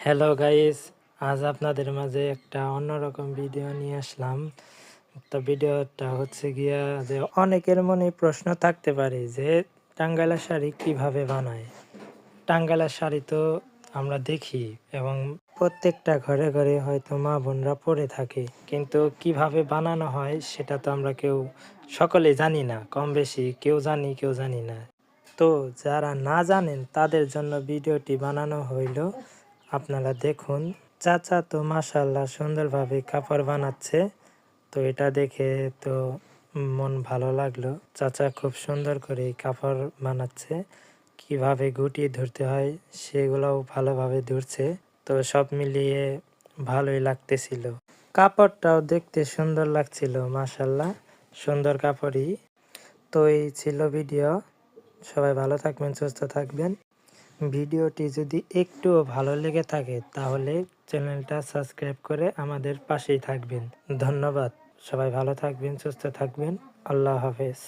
Hello guys, আজ আপনাদের মাঝে একটা অন্যরকম ভিডিও নিয়ে আসলাম। তো ভিডিওটা হচ্ছে গিয়া যে অনেকের মনে প্রশ্ন থাকতে পারে যে টাঙ্গাইলের শাড়ি কিভাবে বানায়। টাঙ্গাইলের শাড়ি তো আমরা দেখি এবং প্রত্যেকটা ঘরে ঘরে হয়তো মা বোনরা পরে থাকে, কিন্তু কিভাবে বানানো হয় সেটা তো আমরা কেউ সকলে জানি না। কম বেশি কেউ জানি কেউ জানি না। তো যারা না জানেন তাদের জন্য ভিডিওটি বানানো হইল। আপনারা দেখুন, চাচা তো মাশাআল্লাহ সুন্দরভাবে কাপড় বানাচ্ছে। তো এটা দেখে তো মন ভালো লাগলো। চাচা খুব সুন্দর করে কাপড় বানাচ্ছে, কিভাবে গুটিয়ে ধরতে হয় সেগুলোও ভালোভাবে ধরছে। তো সব মিলিয়ে ভালোই লাগতেছিল। কাপড়টাও দেখতে সুন্দর লাগছিল, মাশাআল্লাহ সুন্দর কাপড়ই। তো এই ছিল ভিডিও। সবাই ভালো থাকবেন, সুস্থ থাকবেন। ভিডিওটি যদি একটুও ভালো লেগে থাকে তাহলে চ্যানেলটা সাবস্ক্রাইব করে আমাদের পাশেই থাকবেন। ধন্যবাদ। সবাই ভালো থাকবেন, সুস্থ থাকবেন। আল্লাহ হাফেজ।